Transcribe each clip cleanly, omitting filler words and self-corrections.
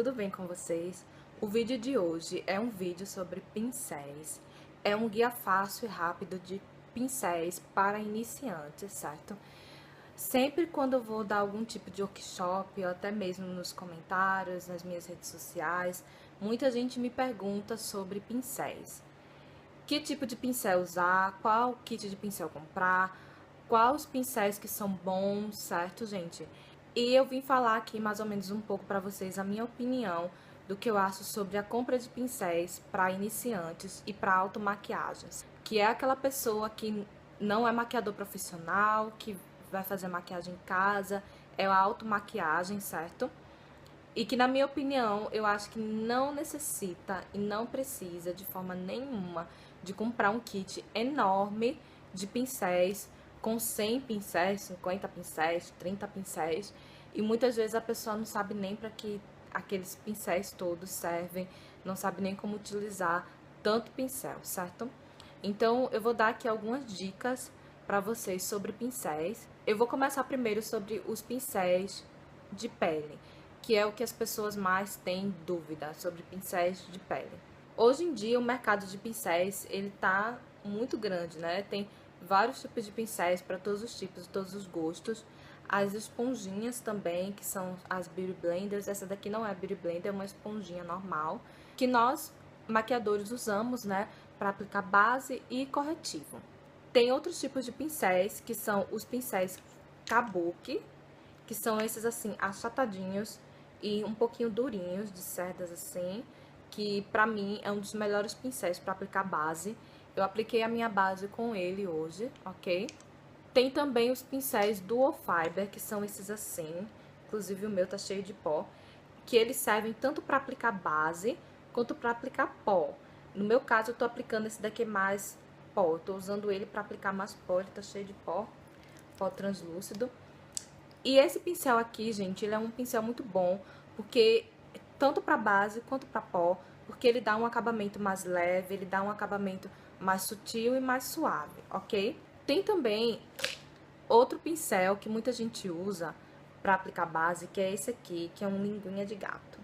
tudo bem com vocês? O vídeo de hoje é um vídeo sobre pincéis. É um guia fácil e rápido de pincéis para iniciantes, certo? Sempre quando eu vou dar algum tipo de workshop, ou até mesmo nos comentários, nas minhas redes sociais, muita gente me pergunta sobre pincéis. Que tipo de pincel usar, qual kit de pincel comprar, quais os pincéis que são bons, certo, gente? E eu vim falar aqui mais ou menos um pouco para vocês a minha opinião do que eu acho sobre a compra de pincéis para iniciantes e para automaquiagens, que é aquela pessoa que não é maquiador profissional, que vai fazer maquiagem em casa, é a automaquiagem, certo? E que, na minha opinião, eu acho que não necessita e não precisa de forma nenhuma de comprar um kit enorme de pincéis, com 100 pincéis, 50 pincéis, 30 pincéis. E muitas vezes a pessoa não sabe nem para que aqueles pincéis todos servem, não sabe nem como utilizar tanto pincel, certo? Então, eu vou dar aqui algumas dicas para vocês sobre pincéis. Eu vou começar primeiro sobre os pincéis de pele, que é o que as pessoas mais têm dúvida sobre pincéis de pele. Hoje em dia, o mercado de pincéis, ele tá muito grande, né? Tem vários tipos de pincéis para todos os tipos, todos os gostos. As esponjinhas também, que são as Beauty Blenders. Essa daqui não é Beauty Blender, é uma esponjinha normal, que nós, maquiadores, usamos, né, para aplicar base e corretivo. Tem outros tipos de pincéis, que são os pincéis Kabuki, que são esses assim, achatadinhos e um pouquinho durinhos, de cerdas assim, que pra mim é um dos melhores pincéis pra aplicar base. Eu apliquei a minha base com ele hoje, ok? Tem também os pincéis Dual Fiber, que são esses assim, inclusive o meu tá cheio de pó, que eles servem tanto pra aplicar base quanto pra aplicar pó. No meu caso, eu tô aplicando esse daqui mais pó, eu tô usando ele pra aplicar mais pó, ele tá cheio de pó, pó translúcido. E esse pincel aqui, gente, ele é um pincel muito bom, porque tanto para base quanto para pó, porque ele dá um acabamento mais leve, ele dá um acabamento mais sutil e mais suave, ok? Tem também outro pincel que muita gente usa para aplicar base, que é esse aqui, que é um linguinha de gato.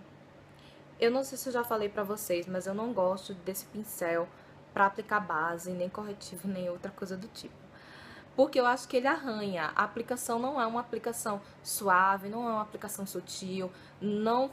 Eu não sei se eu já falei pra vocês, mas eu não gosto desse pincel para aplicar base, nem corretivo, nem outra coisa do tipo. Porque eu acho que ele arranha. A aplicação não é uma aplicação suave, não é uma aplicação sutil, não,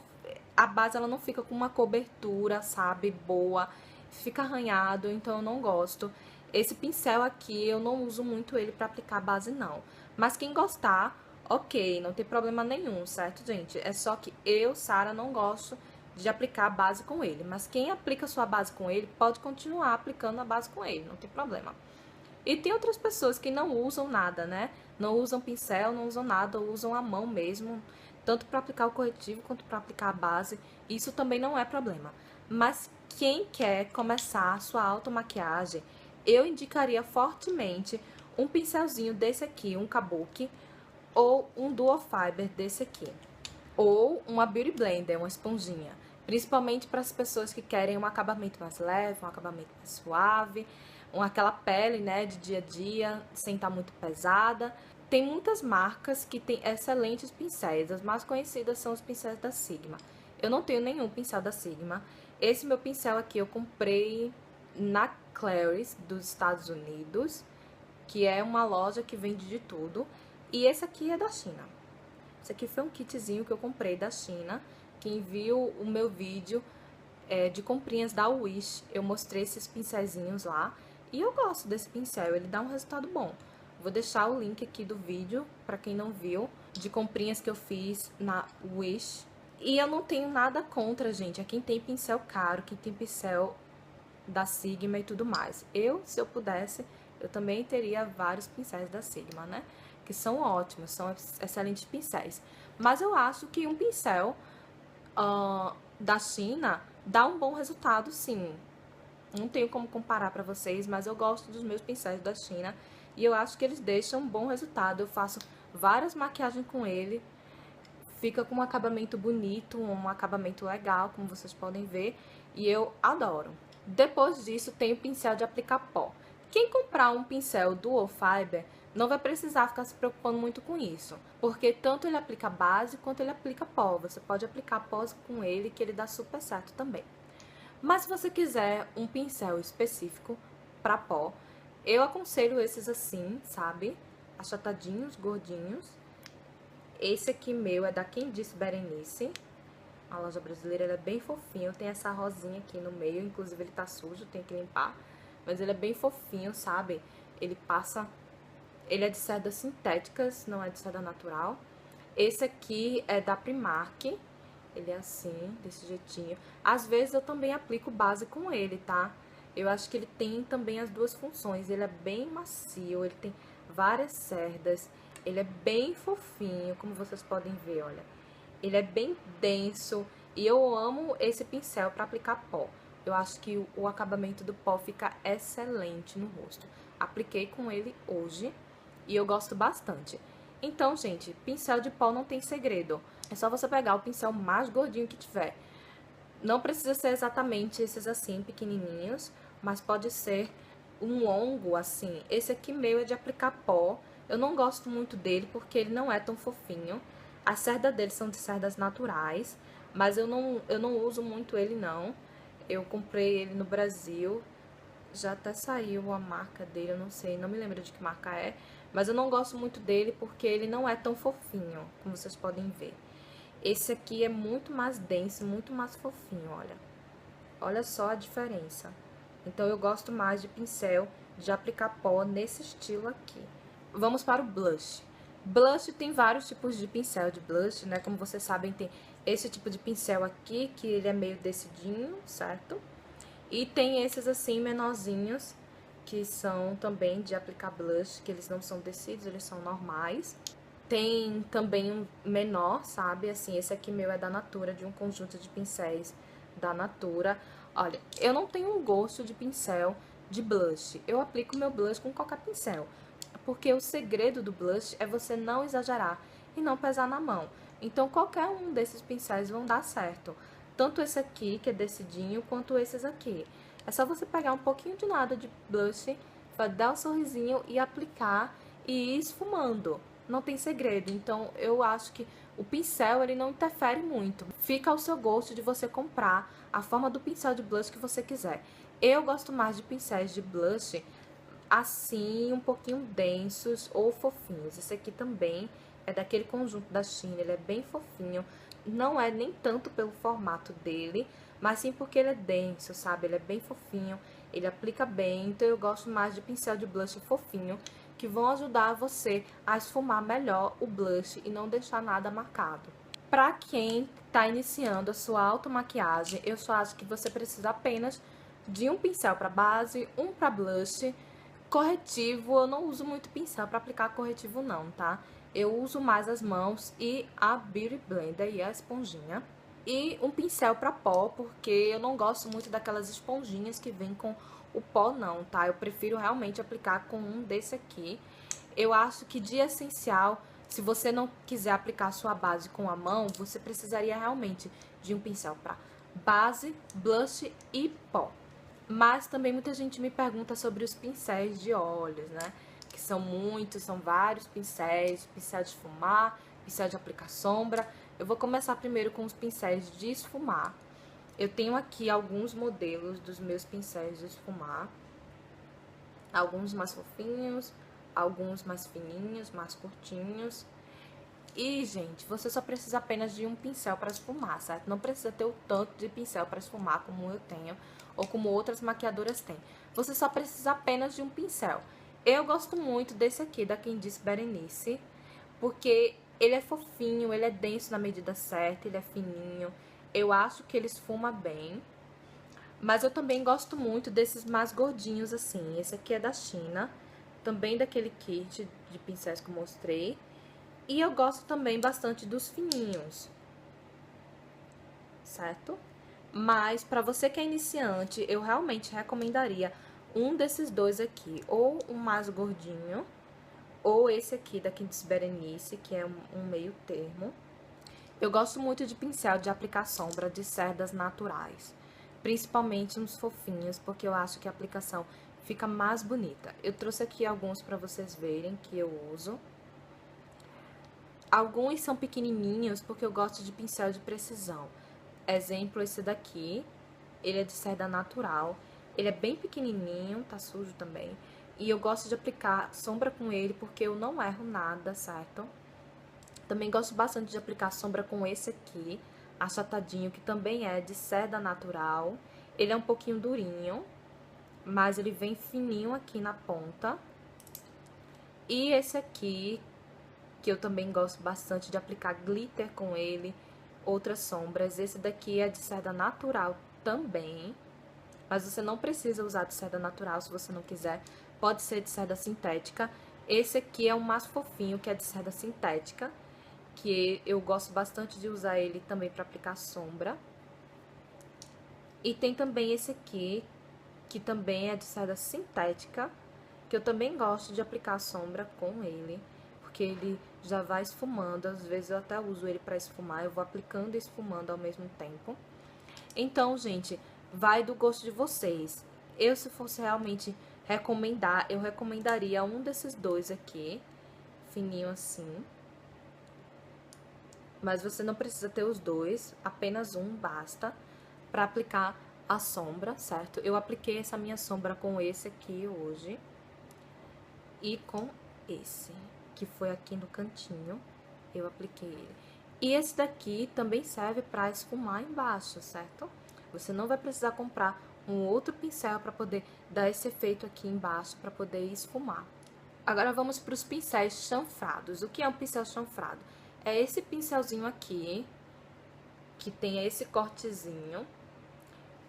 a base ela não fica com uma cobertura, sabe, boa, fica arranhado, então eu não gosto. Esse pincel aqui, eu não uso muito ele pra aplicar base, não. Mas quem gostar, ok, não tem problema nenhum, certo, gente? É só que eu, Sara, não gosto de aplicar a base com ele. Mas quem aplica sua base com ele, pode continuar aplicando a base com ele, não tem problema. E tem outras pessoas que não usam nada, né? Não usam pincel, não usam nada, usam a mão mesmo, tanto para aplicar o corretivo quanto para aplicar a base. Isso também não é problema. Mas quem quer começar a sua automaquiagem, eu indicaria fortemente um pincelzinho desse aqui, um Kabuki, ou um Dual Fiber desse aqui. Ou uma Beauty Blender, uma esponjinha. Principalmente para as pessoas que querem um acabamento mais leve, um acabamento mais suave, aquela pele, né, de dia a dia, sem estar muito pesada. Tem muitas marcas que têm excelentes pincéis. As mais conhecidas são os pincéis da Sigma. Eu não tenho nenhum pincel da Sigma. Esse meu pincel aqui eu comprei na Claire's dos Estados Unidos, que é uma loja que vende de tudo. E esse aqui é da China. Esse aqui foi um kitzinho que eu comprei da China. Quem viu o meu vídeo de comprinhas da Wish, eu mostrei esses pincelzinhos lá. E eu gosto desse pincel, ele dá um resultado bom. Vou deixar o link aqui do vídeo, pra quem não viu, de comprinhas que eu fiz na Wish. E eu não tenho nada contra, gente, a quem tem pincel caro, quem tem pincel da Sigma e tudo mais. Eu, se eu pudesse, eu também teria vários pincéis da Sigma, né? Que são ótimos, são excelentes pincéis. Mas eu acho que um pincel da China dá um bom resultado, sim. Não tenho como comparar pra vocês, mas eu gosto dos meus pincéis da China e eu acho que eles deixam um bom resultado. Eu faço várias maquiagens com ele, fica com um acabamento bonito, um acabamento legal, como vocês podem ver, e eu adoro. Depois disso, tem o pincel de aplicar pó. Quem comprar um pincel Dual Fiber não vai precisar ficar se preocupando muito com isso, porque tanto ele aplica base quanto ele aplica pó. Você pode aplicar pó com ele, que ele dá super certo também. Mas se você quiser um pincel específico para pó, eu aconselho esses assim, sabe? Achatadinhos, gordinhos. Esse aqui meu é da Quem Disse Berenice. A loja brasileira, ele é bem fofinho. Tem essa rosinha aqui no meio, inclusive ele tá sujo, tem que limpar. Mas ele é bem fofinho, sabe? Ele passa... Ele é de cerdas sintéticas, não é de cerda natural. Esse aqui é da Primark. Ele é assim, desse jeitinho. Às vezes eu também aplico base com ele, tá? Eu acho que ele tem também as duas funções. Ele é bem macio, ele tem várias cerdas. Ele é bem fofinho, como vocês podem ver, olha. Ele é bem denso e eu amo esse pincel para aplicar pó. Eu acho que o acabamento do pó fica excelente no rosto. Apliquei com ele hoje e eu gosto bastante. Então, gente, pincel de pó não tem segredo. É só você pegar o pincel mais gordinho que tiver. Não precisa ser exatamente esses assim, pequenininhos, mas pode ser um longo assim. Esse aqui meu é de aplicar pó. Eu não gosto muito dele porque ele não é tão fofinho. As cerdas dele são de cerdas naturais, mas eu não uso muito ele não. Eu comprei ele no Brasil, já até saiu a marca dele, eu não sei, não me lembro de que marca é. Mas eu não gosto muito dele porque ele não é tão fofinho, como vocês podem ver. Esse aqui é muito mais denso, muito mais fofinho, olha. Olha só a diferença. Então, eu gosto mais de pincel de aplicar pó nesse estilo aqui. Vamos para o blush. Blush tem vários tipos de pincel de blush, né? Como vocês sabem, tem esse tipo de pincel aqui, que ele é meio decidinho, certo? E tem esses assim, menorzinhos, que são também de aplicar blush, que eles não são decidos, eles são normais. Tem também um menor, sabe? Assim, esse aqui meu é da Natura, de um conjunto de pincéis da Natura. Olha, eu não tenho um gosto de pincel de blush. Eu aplico meu blush com qualquer pincel. Porque o segredo do blush é você não exagerar e não pesar na mão. Então, qualquer um desses pincéis vão dar certo. Tanto esse aqui, que é decidinho, quanto esses aqui. É só você pegar um pouquinho de nada de blush, dar um sorrisinho e aplicar e ir esfumando. Não tem segredo. Então, eu acho que o pincel, ele não interfere muito. Fica ao seu gosto de você comprar a forma do pincel de blush que você quiser. Eu gosto mais de pincéis de blush assim, um pouquinho densos ou fofinhos. Esse aqui também é daquele conjunto da China, ele é bem fofinho. Não é nem tanto pelo formato dele, mas sim porque ele é denso, sabe? Ele é bem fofinho, ele aplica bem, então eu gosto mais de pincel de blush fofinho, que vão ajudar você a esfumar melhor o blush e não deixar nada marcado. Pra quem tá iniciando a sua automaquiagem, eu só acho que você precisa apenas de um pincel para base, um para blush. Corretivo, eu não uso muito pincel para aplicar corretivo não, tá? Eu uso mais as mãos e a Beauty Blender e a esponjinha. E um pincel para pó, porque eu não gosto muito daquelas esponjinhas que vem com o pó não, tá? Eu prefiro realmente aplicar com um desse aqui. Eu acho que de essencial, se você não quiser aplicar a sua base com a mão, você precisaria realmente de um pincel para base, blush e pó. Mas também muita gente me pergunta sobre os pincéis de olhos, né? Que são muitos, são vários pincéis, pincel de esfumar, pincel de aplicar sombra. Eu vou começar primeiro com os pincéis de esfumar. Eu tenho aqui alguns modelos dos meus pincéis de esfumar. Alguns mais fofinhos, alguns mais fininhos, mais curtinhos. E, gente, você só precisa apenas de um pincel para esfumar, certo? Não precisa ter o tanto de pincel para esfumar como eu tenho ou como outras maquiadoras têm. Você só precisa apenas de um pincel. Eu gosto muito desse aqui, da Quem Disse Berenice, porque ele é fofinho, ele é denso na medida certa, ele é fininho. Eu acho que ele esfuma bem. Mas eu também gosto muito desses mais gordinhos assim. Esse aqui é da China, também daquele kit de pincéis que eu mostrei. E eu gosto também bastante dos fininhos, certo? Mas para você que é iniciante, eu realmente recomendaria um desses dois aqui, ou um mais gordinho, ou esse aqui da Quem Disse Berenice, que é um meio termo. Eu gosto muito de pincel de aplicar sombra de cerdas naturais, principalmente nos fofinhos, porque eu acho que a aplicação fica mais bonita. Eu trouxe aqui alguns pra vocês verem que eu uso. Alguns são pequenininhos porque eu gosto de pincel de precisão. Exemplo, esse daqui, ele é de seda natural. Ele é bem pequenininho, tá sujo também. E eu gosto de aplicar sombra com ele porque eu não erro nada, certo? Também gosto bastante de aplicar sombra com esse aqui, achatadinho, que também é de seda natural. Ele é um pouquinho durinho, mas ele vem fininho aqui na ponta. E esse aqui, que eu também gosto bastante de aplicar glitter com ele, outras sombras. Esse daqui é de seda natural também, mas você não precisa usar de seda natural se você não quiser. Pode ser de seda sintética. Esse aqui é o mais fofinho, que é de seda sintética, que eu gosto bastante de usar ele também para aplicar sombra. E tem também esse aqui, que também é de seda sintética, que eu também gosto de aplicar sombra com ele, porque ele já vai esfumando. Às vezes eu até uso ele para esfumar, eu vou aplicando e esfumando ao mesmo tempo. Então, gente, vai do gosto de vocês. Eu, se fosse realmente recomendar, eu recomendaria um desses dois aqui, fininho assim. Mas você não precisa ter os dois, apenas um basta para aplicar a sombra, certo? Eu apliquei essa minha sombra com esse aqui hoje e com esse, que foi aqui no cantinho, eu apliquei ele. E esse daqui também serve para esfumar embaixo, certo? Você não vai precisar comprar um outro pincel para poder dar esse efeito aqui embaixo, para poder esfumar. Agora vamos para os pincéis chanfrados. O que é um pincel chanfrado? É esse pincelzinho aqui, que tem esse cortezinho,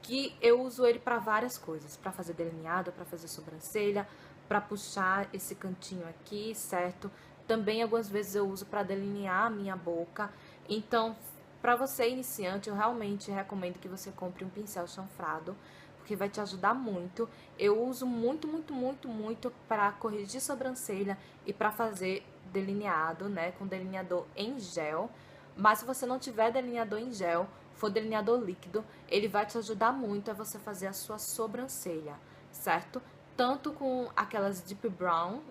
que eu uso ele para várias coisas, para fazer delineado, para fazer sobrancelha, para puxar esse cantinho aqui, certo? Também algumas vezes eu uso para delinear a minha boca. Então, para você iniciante, eu realmente recomendo que você compre um pincel chanfrado, porque vai te ajudar muito. Eu uso muito para corrigir sobrancelha e para fazer delineado, né, com delineador em gel. Mas se você não tiver delineador em gel, for delineador líquido, ele vai te ajudar muito a você fazer a sua sobrancelha, certo? Tanto com aquelas Deep Brown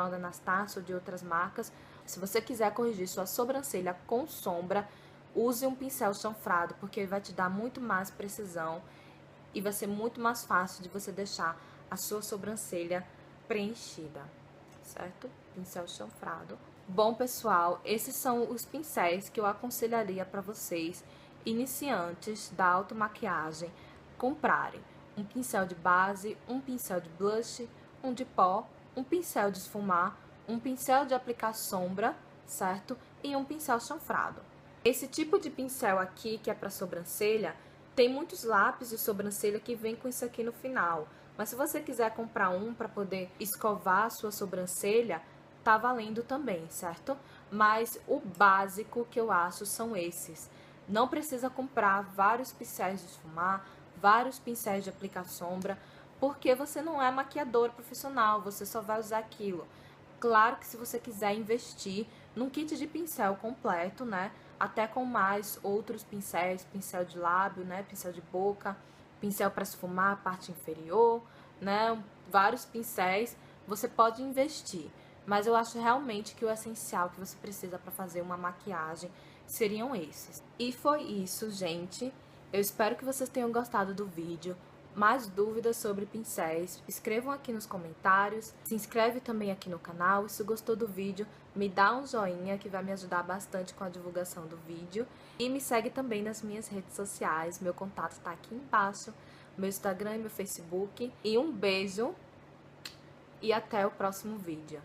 da Anastasia ou de outras marcas. Se você quiser corrigir sua sobrancelha com sombra, use um pincel chanfrado, porque ele vai te dar muito mais precisão e vai ser muito mais fácil de você deixar a sua sobrancelha preenchida, certo? Pincel chanfrado. Bom, pessoal, esses são os pincéis que eu aconselharia para vocês, iniciantes da automaquiagem, comprarem. Um pincel de base, um pincel de blush, um de pó, um pincel de esfumar, um pincel de aplicar sombra, certo? E um pincel chanfrado. Esse tipo de pincel aqui, que é para sobrancelha, tem muitos lápis de sobrancelha que vem com isso aqui no final. Mas se você quiser comprar um para poder escovar a sua sobrancelha, tá valendo também, certo? Mas o básico que eu acho são esses. Não precisa comprar vários pincéis de esfumar, vários pincéis de aplicar sombra, porque você não é maquiadora profissional, você só vai usar aquilo. Claro que se você quiser investir num kit de pincel completo, né? Até com mais outros pincéis, pincel de lábio, né? Pincel de boca, pincel para esfumar a parte inferior, né? Vários pincéis, você pode investir. Mas eu acho realmente que o essencial que você precisa para fazer uma maquiagem seriam esses. E foi isso, gente. Eu espero que vocês tenham gostado do vídeo. Mais dúvidas sobre pincéis, escrevam aqui nos comentários. Se inscreve também aqui no canal. E se gostou do vídeo, me dá um joinha que vai me ajudar bastante com a divulgação do vídeo. E me segue também nas minhas redes sociais. Meu contato tá aqui embaixo. Meu Instagram e meu Facebook. E um beijo. E até o próximo vídeo.